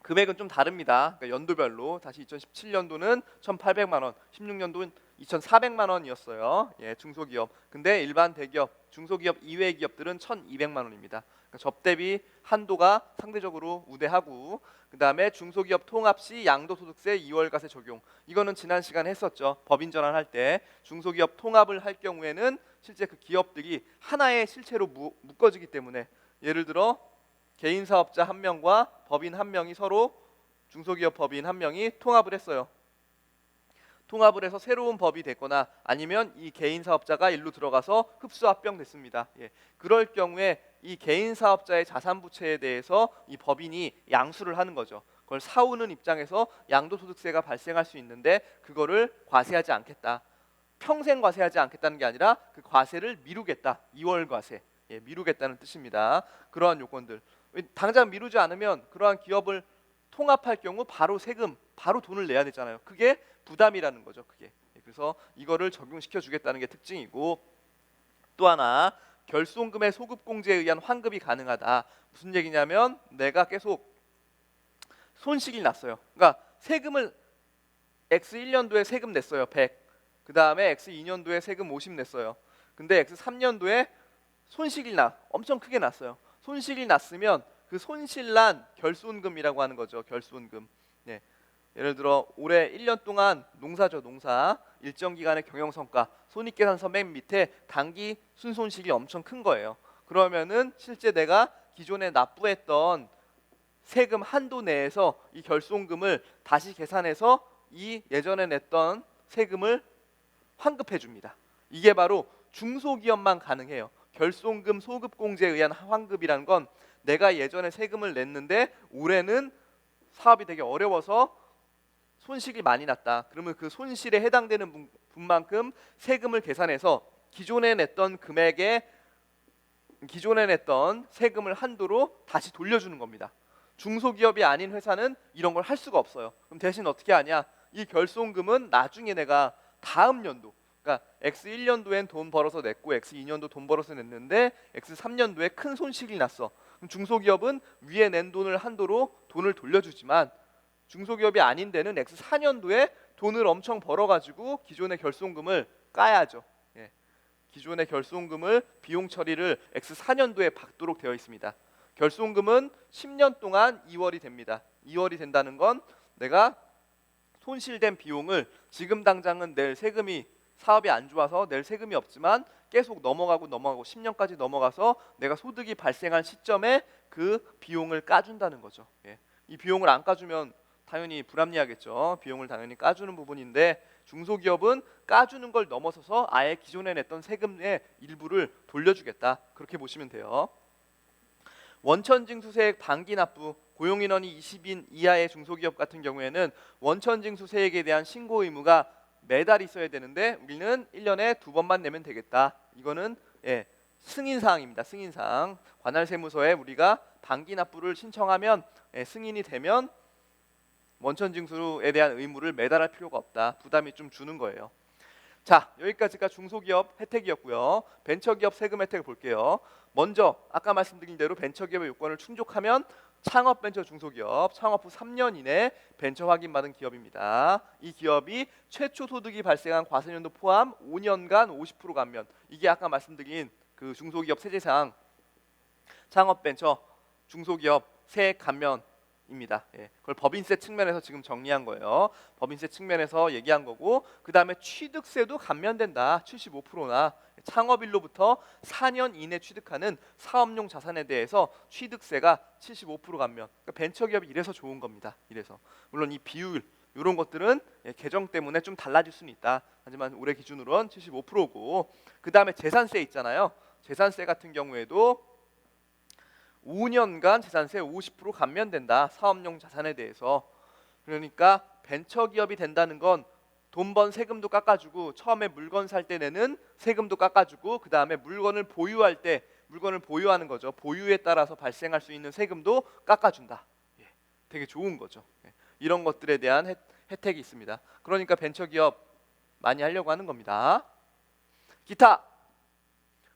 금액은 좀 다릅니다. 그러니까 연도별로 다시 2017년도는 1,800만 원, 16년도는 2,400만 원이었어요. 중소기업. 근데 일반 대기업, 중소기업 이외 기업들은 1,200만 원입니다. 그러니까 접대비 한도가 상대적으로 우대하고, 그 다음에 중소기업 통합 시 양도소득세 2월과세 적용. 이거는 지난 시간에 했었죠. 법인 전환할 때 중소기업 통합을 할 경우에는 실제 그 기업들이 하나의 실체로 묶어지기 때문에, 예를 들어 개인 사업자 한 명과 법인 한 명이 서로, 중소기업 법인 한 명이 통합을 했어요. 통합을 해서 새로운 법이 됐거나 아니면 이 개인 사업자가 일로 들어가서 흡수 합병됐습니다. 그럴 경우에 이 개인 사업자의 자산 부채에 대해서 이 법인이 양수를 하는 거죠. 그걸 사오는 입장에서 양도소득세가 발생할 수 있는데 그거를 과세하지 않겠다. 평생 과세하지 않겠다는 게 아니라 그 과세를 미루겠다. 2월 과세. 미루겠다는 뜻입니다. 그러한 요건들. 당장 미루지 않으면 그러한 기업을 통합할 경우 바로 세금, 바로 돈을 내야 되잖아요. 그게 부담이라는 거죠. 그게. 그래서 이거를 적용시켜 주겠다는 게 특징이고, 또 하나 결손금의 소급공제에 의한 환급이 가능하다. 무슨 얘기냐면 내가 계속 손실이 났어요. 그러니까 세금을 X1년도에 세금 냈어요. 100. 그 다음에 X2년도에 세금 50 냈어요. 근데 X3년도에 손실이 엄청 크게 났어요. 손실이 났으면 그 손실난 결손금이라고 하는 거죠. 결손금. 예를 들어 올해 1년 동안 농사죠. 농사. 일정 기간의 경영성과 손익계산서 맨 밑에 단기 순손실이 엄청 큰 거예요. 그러면은 실제 내가 기존에 납부했던 세금 한도 내에서 이 결손금을 다시 계산해서 이 예전에 냈던 세금을 환급해 줍니다. 이게 바로 중소기업만 가능해요. 결손금 소급공제에 의한 환급이라는 건 내가 예전에 세금을 냈는데 올해는 사업이 되게 어려워서 손실이 많이 났다. 그러면 그 손실에 해당되는 분만큼 세금을 계산해서 기존에 냈던 금액에, 기존에 냈던 세금을 한도로 다시 돌려주는 겁니다. 중소기업이 아닌 회사는 이런 걸 할 수가 없어요. 그럼 대신 어떻게 하냐? 이 결손금은 나중에 내가 다음 연도, 그러니까 X1년도엔 돈 벌어서 냈고 X2년도 돈 벌어서 냈는데 X3년도에 큰 손실이 났어. 그럼 중소기업은 위에 낸 돈을 한도로 돈을 돌려주지만 중소기업이 아닌 데는 X4년도에 돈을 엄청 벌어가지고 기존의 결손금을 까야죠. 기존의 결손금을 비용 처리를 X4년도에 받도록 되어 있습니다. 결손금은 10년 동안 2월이 됩니다. 2월이 된다는 건 내가 손실된 비용을 지금 당장은 낼 세금이, 사업이 안 좋아서 낼 세금이 없지만 계속 넘어가고 10년까지 넘어가서 내가 소득이 발생한 시점에 그 비용을 까준다는 거죠. 이 비용을 안 까주면 당연히 불합리하겠죠. 비용을 당연히 까주는 부분인데 중소기업은 까주는 걸 넘어서서 아예 기존에 냈던 세금의 일부를 돌려주겠다. 그렇게 보시면 돼요. 원천징수세액 반기 납부, 고용인원이 20인 이하의 중소기업 같은 경우에는 원천징수세액에 대한 신고 의무가 매달 있어야 되는데 우리는 1년에 2번만 내면 되겠다. 이거는 승인사항입니다. 승인사항. 관할세무서에 우리가 반기 납부를 신청하면 승인이 되면 원천징수에 대한 의무를 매달 할 필요가 없다. 부담이 좀 주는 거예요. 자, 여기까지가 중소기업 혜택이었고요. 벤처기업 세금 혜택을 볼게요. 먼저 아까 말씀드린 대로 벤처기업의 요건을 충족하면 창업벤처 중소기업, 창업 후 3년 이내 벤처 확인받은 기업입니다. 이 기업이 최초 소득이 발생한 과세년도 포함 5년간 50% 감면. 이게 아까 말씀드린 그 중소기업 세제사항, 창업벤처 중소기업 세액 감면입니다. 그걸 법인세 측면에서 지금 정리한 거예요. 법인세 측면에서 얘기한 거고, 그 다음에 취득세도 감면된다. 75%나 창업일로부터 4년 이내 취득하는 사업용 자산에 대해서 취득세가 75% 감면. 그러니까 벤처기업이 이래서 좋은 겁니다. 이래서 물론 이 비율, 이런 것들은 개정 때문에 좀 달라질 수는 있다. 하지만 올해 기준으로는 75%고, 그 다음에 재산세 있잖아요. 재산세 같은 경우에도 5년간 재산세 50% 감면된다. 사업용 자산에 대해서. 그러니까 벤처기업이 된다는 건 돈 번 세금도 깎아주고, 처음에 물건 살 때 내는 세금도 깎아주고, 그 다음에 물건을 보유할 때 물건을 보유하는 거죠. 보유에 따라서 발생할 수 있는 세금도 깎아준다. 되게 좋은 거죠. 이런 것들에 대한 혜택이 있습니다. 그러니까 벤처기업 많이 하려고 하는 겁니다. 기타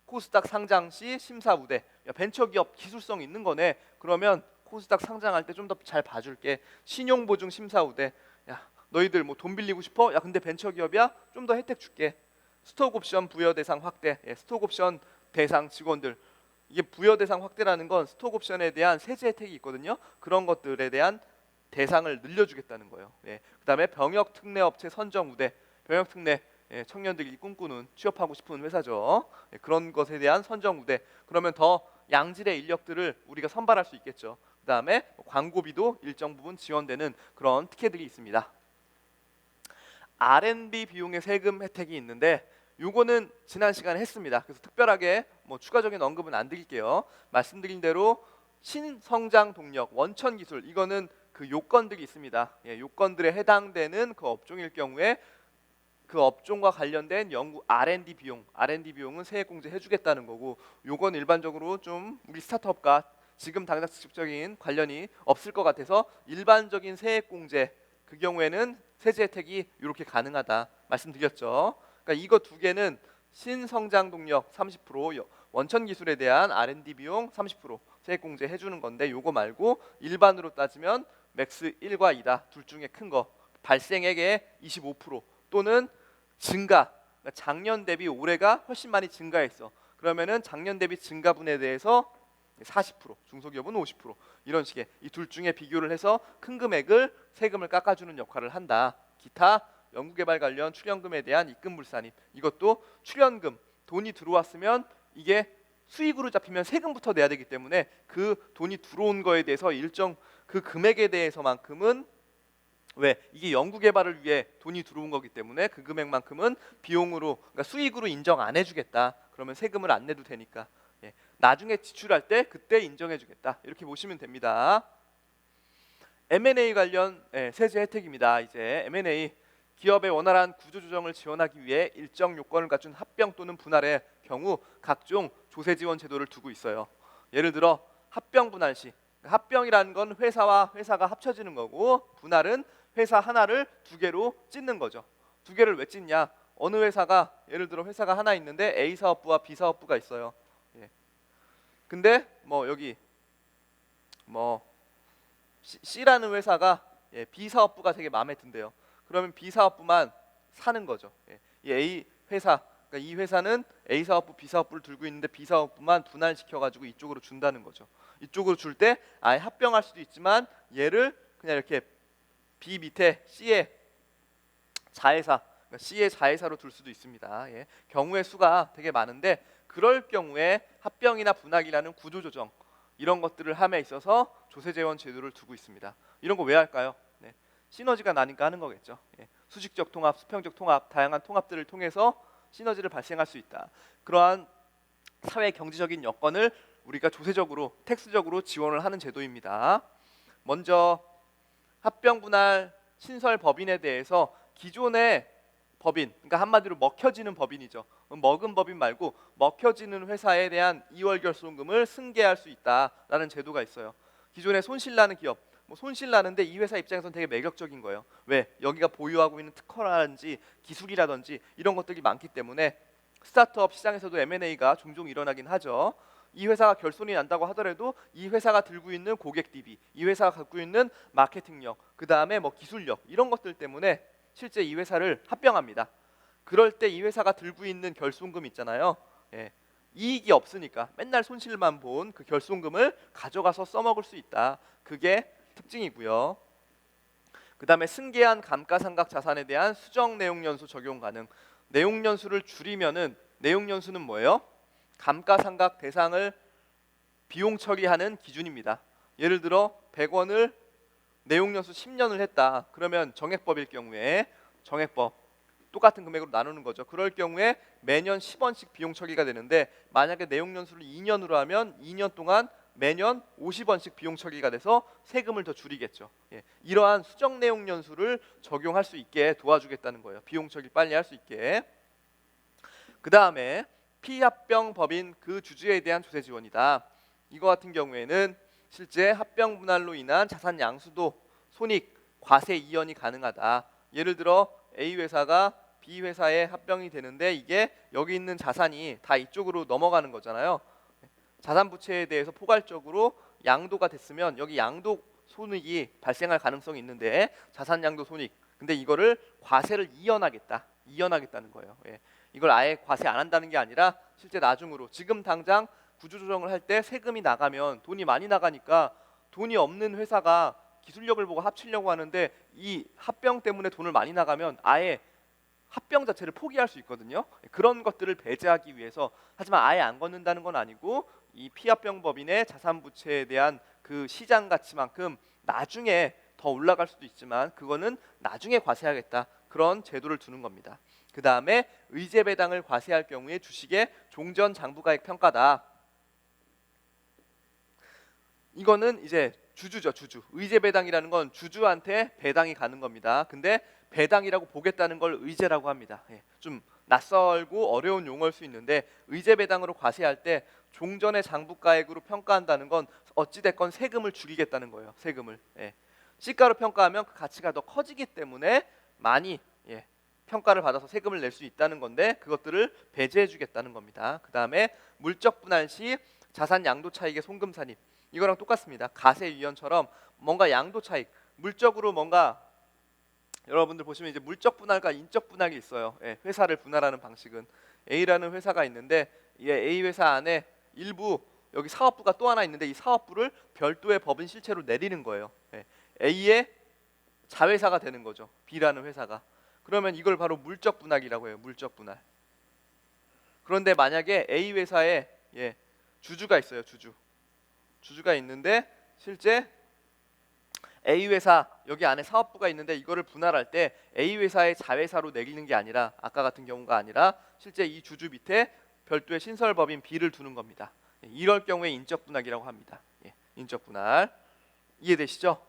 코스닥 상장 시 심사 우대. 야, 벤처기업 기술성 있는 거네. 그러면 코스닥 상장할 때 좀 더 잘 봐줄게. 신용보증 심사 우대. 야, 너희들 뭐 돈 빌리고 싶어? 야, 근데 벤처기업이야? 좀 더 혜택 줄게. 스톡옵션 부여 대상 확대. 스톡옵션 대상 직원들. 이게 부여 대상 확대라는 건 스톡옵션에 대한 세제 혜택이 있거든요. 그런 것들에 대한 대상을 늘려주겠다는 거예요. 그다음에 병역 특례 업체 선정 우대. 병역 특례, 청년들이 꿈꾸는 취업하고 싶은 회사죠. 그런 것에 대한 선정 우대. 그러면 더 양질의 인력들을 우리가 선발할 수 있겠죠. 그다음에 광고비도 일정 부분 지원되는 그런 특혜들이 있습니다. R&D 비용의 세금 혜택이 있는데, 요거는 지난 시간에 했습니다. 그래서 특별하게 뭐 추가적인 언급은 안 드릴게요. 말씀드린 대로 신성장 동력, 원천 기술, 이거는 그 요건들이 있습니다. 요건들에 해당되는 그 업종일 경우에 그 업종과 관련된 연구 R&D 비용은 세액공제 해주겠다는 거고, 요건 일반적으로 좀 우리 스타트업과 지금 당장 직접적인 관련이 없을 것 같아서 일반적인 세액공제, 그 경우에는 세제 혜택이 이렇게 가능하다 말씀드렸죠. 그러니까 이거 두 개는 신성장 동력 30%, 원천 기술에 대한 R&D 비용 30% 세액공제 해주는 건데, 요거 말고 일반으로 따지면 맥스 1과 2다. 둘 중에 큰 거. 발생액의 25% 또는 증가. 그러니까 작년 대비 올해가 훨씬 많이 증가했어. 그러면은 작년 대비 증가분에 대해서 40%, 중소기업은 50%, 이런 식의 이 둘 중에 비교를 해서 큰 금액을 세금을 깎아주는 역할을 한다. 기타 연구개발 관련 출연금에 대한 입금 불산입. 이것도 출연금, 돈이 들어왔으면 이게 수익으로 잡히면 세금부터 내야 되기 때문에 그 돈이 들어온 거에 대해서 일정 그 금액에 대해서만큼은, 왜? 이게 연구개발을 위해 돈이 들어온 거기 때문에 그 금액만큼은 비용으로, 그러니까 수익으로 인정 안 해주겠다. 그러면 세금을 안 내도 되니까 나중에 지출할 때 그때 인정해주겠다. 이렇게 보시면 됩니다. M&A 관련 세제 혜택입니다. 이제 M&A, 기업의 원활한 구조조정을 지원하기 위해 일정 요건을 갖춘 합병 또는 분할의 경우 각종 조세 지원 제도를 두고 있어요. 예를 들어 합병 분할 시, 합병이라는 건 회사와 회사가 합쳐지는 거고, 분할은 회사 하나를 두 개로 찢는 거죠. 두 개를 왜 찢냐? 어느 회사가, 예를 들어 회사가 하나 있는데 A 사업부와 B 사업부가 있어요. 근데 뭐 여기 뭐 C라는 회사가 B 사업부가 되게 마음에 든대요. 그러면 B 사업부만 사는 거죠. 이 A 회사, 그러니까 이 회사는 A 사업부, B 사업부를 들고 있는데 B 사업부만 분할시켜가지고 이쪽으로 준다는 거죠. 이쪽으로 줄 때 아예 합병할 수도 있지만 얘를 그냥 이렇게 B 밑에 C의 자회사, 그러니까 C의 자회사로 둘 수도 있습니다. 경우의 수가 되게 많은데, 그럴 경우에 합병이나 분할이라는 구조조정, 이런 것들을 함에 있어서 조세재원 제도를 두고 있습니다. 이런 거 왜 할까요? 시너지가 나니까 하는 거겠죠. 수직적 통합, 수평적 통합, 다양한 통합들을 통해서 시너지를 발생할 수 있다. 그러한 사회 경제적인 여건을 우리가 조세적으로, 텍스적으로 지원을 하는 제도입니다. 먼저 합병 분할 신설 법인에 대해서 기존의 법인, 그러니까 한마디로 먹혀지는 법인이죠. 먹은 법인 말고 먹혀지는 회사에 대한 2월 결손금을 승계할 수 있다라는 제도가 있어요. 기존에 손실나는 기업, 뭐 손실나는데 이 회사 입장에서는 되게 매력적인 거예요. 왜? 여기가 보유하고 있는 특허라든지 기술이라든지 이런 것들이 많기 때문에 스타트업 시장에서도 M&A가 종종 일어나긴 하죠. 이 회사가 결손이 난다고 하더라도 이 회사가 들고 있는 고객 DB, 이 회사가 갖고 있는 마케팅력, 그 다음에 뭐 기술력, 이런 것들 때문에 실제 이 회사를 합병합니다. 그럴 때 이 회사가 들고 있는 결손금 있잖아요. 이익이 없으니까 맨날 손실만 본 그 결손금을 가져가서 써먹을 수 있다. 그게 특징이고요. 그 다음에 승계한 감가상각 자산에 대한 수정 내용연수 적용 가능. 내용연수를 줄이면은, 내용연수는 뭐예요? 감가상각 대상을 비용 처리하는 기준입니다. 예를 들어 100원을 내용연수 10년을 했다. 그러면 정액법일 경우에 정액법 똑같은 금액으로 나누는 거죠. 그럴 경우에 매년 10원씩 비용 처리가 되는데 만약에 내용연수를 2년으로 하면 2년 동안 매년 50원씩 비용 처리가 돼서 세금을 더 줄이겠죠. 예, 이러한 수정 내용 연수를 적용할 수 있게 도와주겠다는 거예요. 비용 처리 빨리 할 수 있게. 그 다음에 피합병 법인 그 주주에 대한 조세 지원이다. 이거 같은 경우에는 실제 합병 분할로 인한 자산 양수도 손익, 과세 이연이 가능하다. 예를 들어 A 회사가 B 회사에 합병이 되는데 이게 여기 있는 자산이 다 이쪽으로 넘어가는 거잖아요. 자산 부채에 대해서 포괄적으로 양도가 됐으면 여기 양도 손익이 발생할 가능성이 있는데 자산 양도 손익. 근데 이거를 과세를 이연하겠다는 거예요. 예. 이걸 아예 과세 안 한다는 게 아니라 실제 나중으로 지금 당장 구조조정을 할 때 세금이 나가면 돈이 많이 나가니까 돈이 없는 회사가 기술력을 보고 합치려고 하는데 이 합병 때문에 돈을 많이 나가면 아예 합병 자체를 포기할 수 있거든요. 그런 것들을 배제하기 위해서 하지만 아예 안 걷는다는 건 아니고 이 피합병 법인의 자산 부채에 대한 그 시장 가치만큼 나중에 더 올라갈 수도 있지만 그거는 나중에 과세하겠다. 그런 제도를 두는 겁니다. 그 다음에 의제 배당을 과세할 경우에 주식의 종전 장부가액 평가다. 이거는 이제 주주죠, 주주. 의제 배당이라는 건 주주한테 배당이 가는 겁니다. 근데 배당이라고 보겠다는 걸 의제라고 합니다. 예, 좀 낯설고 어려운 용어일 수 있는데 의제 배당으로 과세할 때 종전의 장부가액으로 평가한다는 건 어찌 됐건 세금을 줄이겠다는 거예요. 세금을. 예. 시가로 평가하면 그 가치가 더 커지기 때문에 많이 평가를 받아서 세금을 낼 수 있다는 건데 그것들을 배제해 주겠다는 겁니다. 그 다음에 물적 분할 시 자산 양도 차익의 송금 산입. 이거랑 똑같습니다. 가세 유연처럼 뭔가 양도 차익, 물적으로 뭔가 여러분들 보시면 이제 물적 분할과 인적 분할이 있어요. 예, 회사를 분할하는 방식은 A라는 회사가 있는데 이 A 회사 안에 일부 여기 사업부가 또 하나 있는데 이 사업부를 별도의 법인 실체로 내리는 거예요. 예, A의 자회사가 되는 거죠. B라는 회사가. 그러면 이걸 바로 물적 분할이라고 해요. 물적 분할. 그런데 만약에 A 회사에 주주가 있어요. 주주가 있는데 실제 A 회사 여기 안에 사업부가 있는데 이거를 분할할 때 A 회사의 자회사로 내리는 게 아니라 아까 같은 경우가 아니라 실제 이 주주 밑에 별도의 신설법인 B를 두는 겁니다. 이럴 경우에 인적 분할이라고 합니다. 인적 분할 이해되시죠?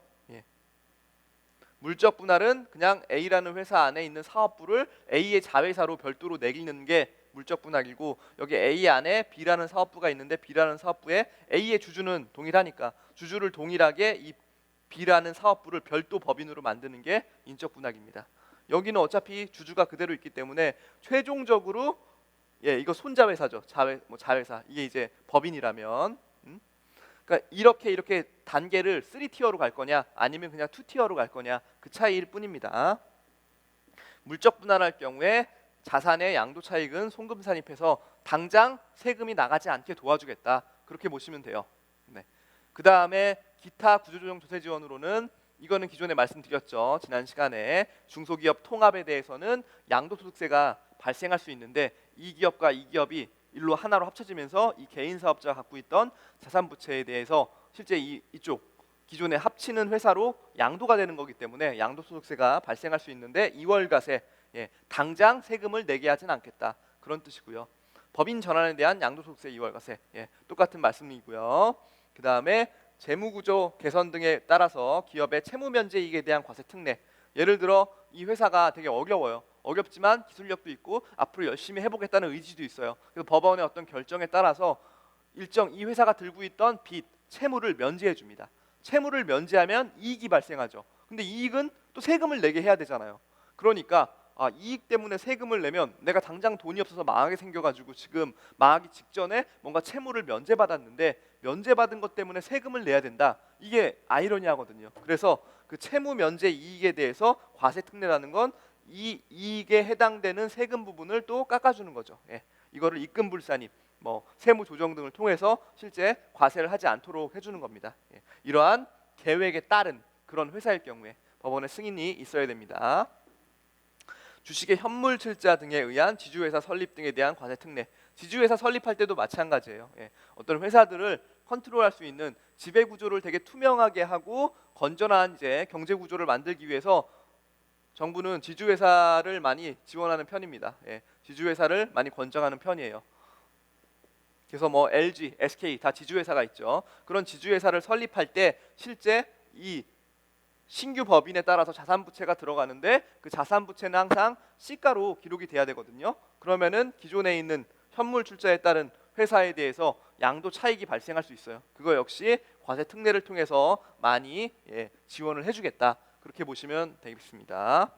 물적 분할은 그냥 A라는 회사 안에 있는 사업부를 A의 자회사로 별도로 내리는 게 물적 분할이고 여기 A 안에 B라는 사업부가 있는데 B라는 사업부에 A의 주주는 동일하니까 주주를 동일하게 이 B라는 사업부를 별도 법인으로 만드는 게 인적 분할입니다. 여기는 어차피 주주가 그대로 있기 때문에 최종적으로 이거 손자회사죠. 자회사 이게 이제 법인이라면 그러니까 이렇게 단계를 3티어로 갈 거냐 아니면 그냥 2티어로 갈 거냐 그 차이일 뿐입니다. 물적 분할할 경우에 자산의 양도 차익은 송금 산입해서 당장 세금이 나가지 않게 도와주겠다. 그렇게 보시면 돼요. 그 다음에 기타 구조조정 조세 지원으로는 이거는 기존에 말씀드렸죠. 지난 시간에 중소기업 통합에 대해서는 양도소득세가 발생할 수 있는데 이 기업과 이 기업이 일로 하나로 합쳐지면서 이 개인 사업자가 갖고 있던 자산 부채에 대해서 실제 이쪽 기존에 합치는 회사로 양도가 되는 거기 때문에 양도소득세가 발생할 수 있는데 2월가세 당장 세금을 내게 하진 않겠다 그런 뜻이고요. 법인 전환에 대한 양도소득세 2월가세 똑같은 말씀이고요. 그 다음에 재무구조 개선 등에 따라서 기업의 채무면제이익에 대한 과세 특례. 예를 들어 이 회사가 되게 어렵지만 기술력도 있고 앞으로 열심히 해보겠다는 의지도 있어요. 그래서 법원의 어떤 결정에 따라서 일정 이 회사가 들고 있던 빚, 채무를 면제해 줍니다. 채무를 면제하면 이익이 발생하죠. 근데 이익은 또 세금을 내게 해야 되잖아요. 그러니까 이익 때문에 세금을 내면 내가 당장 돈이 없어서 망하게 생겨가지고 지금 망하기 직전에 뭔가 채무를 면제받았는데 면제받은 것 때문에 세금을 내야 된다. 이게 아이러니하거든요. 그래서 그 채무 면제 이익에 대해서 과세 특례라는 건 이 이익에 해당되는 세금 부분을 또 깎아주는 거죠. 이거를 입금 불산입, 세무 조정 등을 통해서 실제 과세를 하지 않도록 해주는 겁니다. 이러한 계획에 따른 그런 회사일 경우에 법원의 승인이 있어야 됩니다. 주식의 현물 출자 등에 의한 지주회사 설립 등에 대한 과세 특례. 지주회사 설립할 때도 마찬가지예요. 예. 어떤 회사들을 컨트롤할 수 있는 지배 구조를 되게 투명하게 하고 건전한 이제 경제 구조를 만들기 위해서 정부는 지주회사를 많이 지원하는 편입니다. 예. 지주회사를 많이 권장하는 편이에요. 그래서 뭐 LG, SK 다 지주회사가 있죠. 그런 지주회사를 설립할 때 실제 이 신규 법인에 따라서 자산부채가 들어가는데 그 자산부채는 항상 시가로 기록이 돼야 되거든요. 그러면은 기존에 있는 현물 출자에 따른 회사에 대해서 양도 차익이 발생할 수 있어요. 그거 역시 과세 특례를 통해서 많이 지원을 해주겠다. 그렇게 보시면 되겠습니다.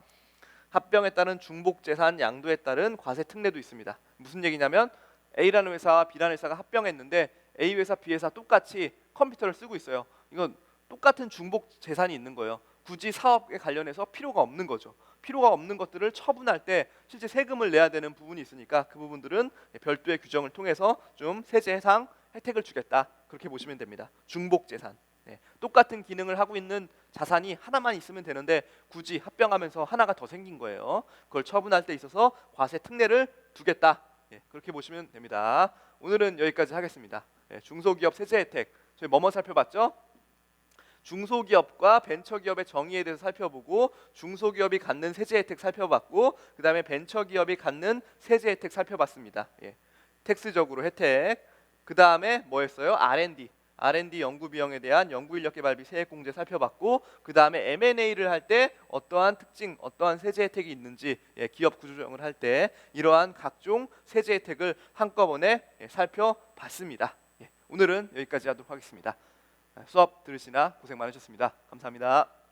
합병에 따른 중복재산 양도에 따른 과세 특례도 있습니다. 무슨 얘기냐면 A라는 회사와 B라는 회사가 합병했는데 A 회사, B 회사 똑같이 컴퓨터를 쓰고 있어요. 이건 똑같은 중복 재산이 있는 거예요. 굳이 사업에 관련해서 필요가 없는 거죠. 필요가 없는 것들을 처분할 때 실제 세금을 내야 되는 부분이 있으니까 그 부분들은 별도의 규정을 통해서 좀 세제 해상 혜택을 주겠다. 그렇게 보시면 됩니다. 중복 재산. 똑같은 기능을 하고 있는 자산이 하나만 있으면 되는데 굳이 합병하면서 하나가 더 생긴 거예요. 그걸 처분할 때 있어서 과세 특례를 두겠다. 그렇게 보시면 됩니다. 오늘은 여기까지 하겠습니다. 중소기업 세제 혜택 저희 뭐뭐 살펴봤죠? 중소기업과 벤처기업의 정의에 대해서 살펴보고 중소기업이 갖는 세제 혜택 살펴봤고 그 다음에 벤처기업이 갖는 세제 혜택 살펴봤습니다. 텍스적으로 혜택. 그 다음에 뭐였어요? R&D 연구 비용에 대한 연구인력 개발비 세액공제 살펴봤고 그 다음에 M&A를 할 때 어떠한 특징, 어떠한 세제 혜택이 있는지 기업 구조조정을 할 때 이러한 각종 세제 혜택을 한꺼번에 살펴봤습니다. 오늘은 여기까지 하도록 하겠습니다. 수업 들으시나 고생 많으셨습니다. 감사합니다.